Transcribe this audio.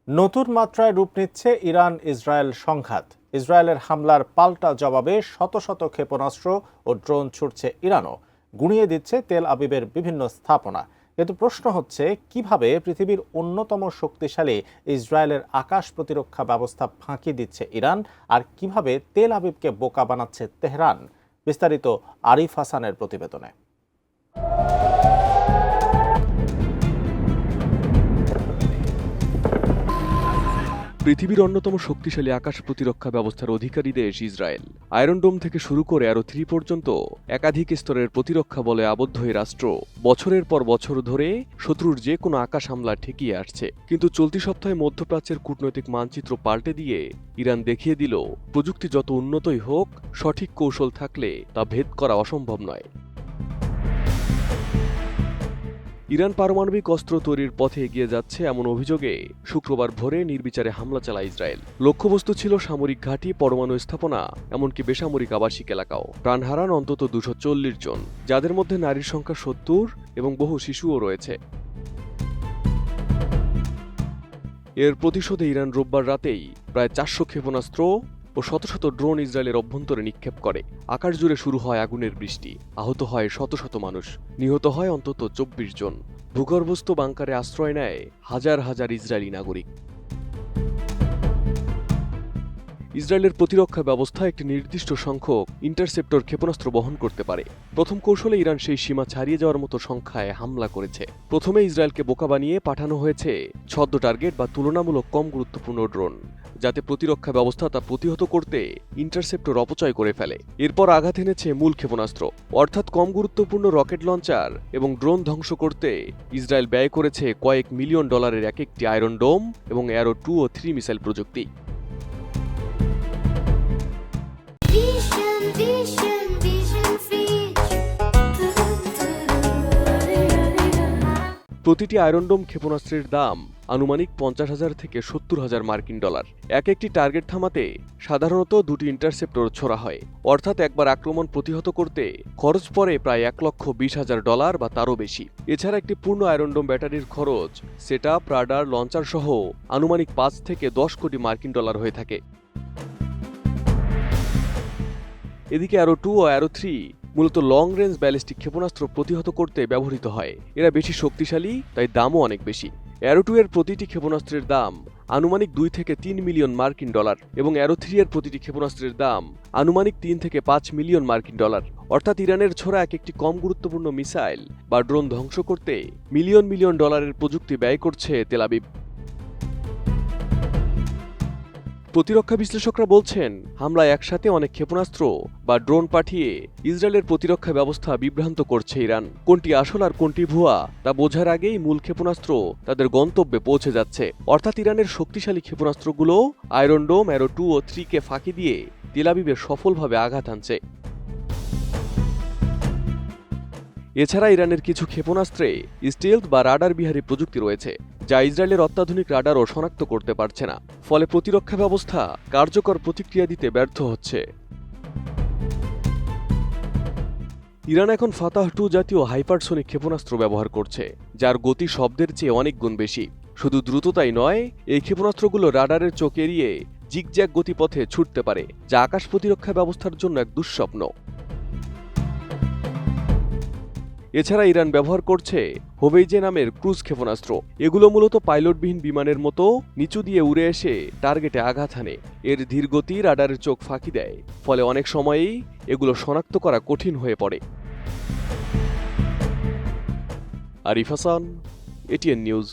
নতুন মাত্রায় রূপ নিচ্ছে ইরান ইসরায়েল সংঘাত। ইসরায়েলের হামলার পাল্টা জবাবে শত শত ক্ষেপণাস্ত্র ও ড্রোন ছুটছে ইরানও, গুঁড়িয়ে দিচ্ছে তেল আবিবের বিভিন্ন স্থাপনা। কিন্তু প্রশ্ন হচ্ছে, কিভাবে পৃথিবীর অন্যতম শক্তিশালী ইসরায়েলের আকাশ প্রতিরক্ষা ব্যবস্থা ফাঁকি দিচ্ছে ইরান, আর কিভাবে তেল আবিবকে বোকা বানাচ্ছে তেহরান। বিস্তারিত আরিফ হাসানের প্রতিবেদনে। পৃথিবীর অন্যতম শক্তিশালী আকাশ প্রতিরক্ষা ব্যবস্থার অধিকারী দেশ ইসরায়েল। আয়রন ডোম থেকে শুরু করে অ্যারো 3 পর্যন্ত একাধিক স্তরের প্রতিরক্ষা বলে আবদ্ধ এই রাষ্ট্র বছরের পর বছর ধরে শত্রুর যে কোনো আকাশ হামলা ঠেকিয়ে আসছে। কিন্তু চলতি সপ্তাহে মধ্যপ্রাচ্যের কূটনৈতিক মানচিত্র পাল্টে দিয়ে ইরান দেখিয়ে দিল, প্রযুক্তি যত উন্নতই হোক, সঠিক কৌশল থাকলে তা ভেদ করা অসম্ভব নয়। ইরান পারমাণবিক অস্ত্র তৈরির পথে এগিয়ে যাচ্ছে এমন অভিযোগে শুক্রবার ভোরে নির্বিচারে হামলা চালায় ইসরায়েল। লক্ষ্যবস্তু ছিল সামরিক ঘাঁটি, পরমাণু স্থাপনা, এমনকি বেসামরিক আবাসিক এলাকাও। প্রাণ হারান অন্তত 240 জন, যাদের মধ্যে নারীর সংখ্যা 70 এবং বহু শিশুও রয়েছে। এর প্রতিশোধে ইরান রোববার রাতেই প্রায় 400 ক্ষেপণাস্ত্র ও শত শত ড্রোন ইসরায়েলের অভ্যন্তরে নিক্ষেপ করে। আকাশ জুড়ে শুরু হয় আগুনের বৃষ্টি, আহত হয় শত শত মানুষ, নিহত হয় অন্তত 24 জন। ভূগর্ভস্থ বাংকারে আশ্রয় নেয় হাজার হাজার ইসরায়েলি নাগরিক। ইসরায়েলের প্রতিরক্ষা ব্যবস্থা একটি নির্দিষ্ট সংখ্যক ইন্টারসেপ্টর ক্ষেপণাস্ত্র বহন করতে পারে। প্রথম কৌশলে ইরান সেই সীমা ছাড়িয়ে যাওয়ার মতো সংখ্যায় হামলা করেছে। প্রথমে ইসরায়েলকে বোকা বানিয়ে পাঠানো হয়েছে ছদ্ম টার্গেট বা তুলনামূলক কম গুরুত্বপূর্ণ ড্রোন, যাতে প্রতিরক্ষা ব্যবস্থা তা প্রতিহত করতে ইন্টারসেপ্টর অপচয় করে ফেলে। এরপর আঘাত এনেছে মূল ক্ষেপণাস্ত্র, অর্থাৎ কম গুরুত্বপূর্ণ রকেট লঞ্চার এবং ড্রোন ধ্বংস করতে ইসরায়েল ব্যয় করেছে কয়েক মিলিয়ন ডলারের এক একটি আয়রন ডোম এবং অ্যারো 2 ও 3 মিসাইল প্রযুক্তি। প্রতিটি আয়রন ডোম ক্ষেপণাস্ত্রের দাম আনুমানিক 50,000 থেকে 70,000 মার্কিন ডলার। এক একটি টার্গেট থামাতে সাধারণত 2টি ইন্টারসেপ্টর ছোড়া হয়, অর্থাৎ একবার আক্রমণ প্রতিহত করতে খরচ পড়ে প্রায় $1,20,000 বা তারও বেশি। এছাড়া একটি পূর্ণ আয়রন ডোম ব্যাটারির খরচ, সেটআপ, রাডার, লঞ্চার সহ আনুমানিক 5 থেকে 10 কোটি মার্কিন ডলার হয়ে থাকে। এদিকে অ্যারো 2 ও অ্যারো 3 মূলত লং রেঞ্জ ব্যালিস্টিক ক্ষেপণাস্ত্র প্রতিহত করতে ব্যবহৃত হয়। এরা বেশি শক্তিশালী, তাই দামও অনেক বেশি। অ্যারো 2 এর প্রতিটি ক্ষেপণাস্ত্রের দাম আনুমানিক 2 থেকে 3 মিলিয়ন মার্কিন ডলার এবং অ্যারো 3 এর প্রতিটি ক্ষেপণাস্ত্রের দাম আনুমানিক 3 থেকে 5 মিলিয়ন মার্কিন ডলার। অর্থাৎ ইরানের ছোড়া এক একটি কম গুরুত্বপূর্ণ মিসাইল বা ড্রোন ধ্বংস করতে মিলিয়ন মিলিয়ন ডলারের প্রযুক্তি ব্যয় করছে তেল আবিব। প্রতিরক্ষা বিশ্লেষকরা বলছেন, হামলায় একসাথে অনেক ক্ষেপণাস্ত্র বা ড্রোন পাঠিয়ে ইসরায়েলের প্রতিরক্ষা ব্যবস্থা বিভ্রান্ত করছে ইরান। কোনটি আসল আর কোনটি ভুয়া তা বোঝার আগেই মূল ক্ষেপণাস্ত্র তাদের গন্তব্যে পৌঁছে যাচ্ছে। অর্থাৎ ইরানের শক্তিশালী ক্ষেপণাস্ত্রগুলো আয়রন ডোম, অ্যারো 2 ও 3 কে ফাঁকি দিয়ে তেল আবিবে সফলভাবে আঘাত আনছে। এছাড়া ইরানের কিছু ক্ষেপণাস্ত্রে স্টিলথ বা রাডার বিহারী প্রযুক্তি রয়েছে, যা ইসরায়েলের অত্যাধুনিক রাডারও শনাক্ত করতে পারছে না। ফলে প্রতিরক্ষা ব্যবস্থা কার্যকর প্রতিক্রিয়া দিতে ব্যর্থ হচ্ছে। ইরান এখন ফাতাহ 2 জাতীয় হাইপারসোনিক ক্ষেপণাস্ত্র ব্যবহার করছে, যার গতি শব্দের চেয়ে অনেক গুণ বেশি। শুধু দ্রুততাই নয়, এই ক্ষেপণাস্ত্রগুলো রাডারের চোখ এড়িয়ে জিগজ্যাগ গতিপথে ছুটতে পারে, যা আকাশ প্রতিরক্ষা ব্যবস্থার জন্য এক দুঃস্বপ্ন। এছাড়া ইরান ব্যবহার করছে হোবেইজে নামের ক্রুজ ক্ষেপণাস্ত্র। এগুলো মূলত পাইলটবিহীন বিমানের মতো নিচু দিয়ে উড়ে এসে টার্গেটে আঘাত হানে। এর ধীরগতি রাডারের চোখ ফাঁকি দেয়, ফলে অনেক সময়েই এগুলো শনাক্ত করা কঠিন হয়ে পড়ে। Arif Hasan, ATN news.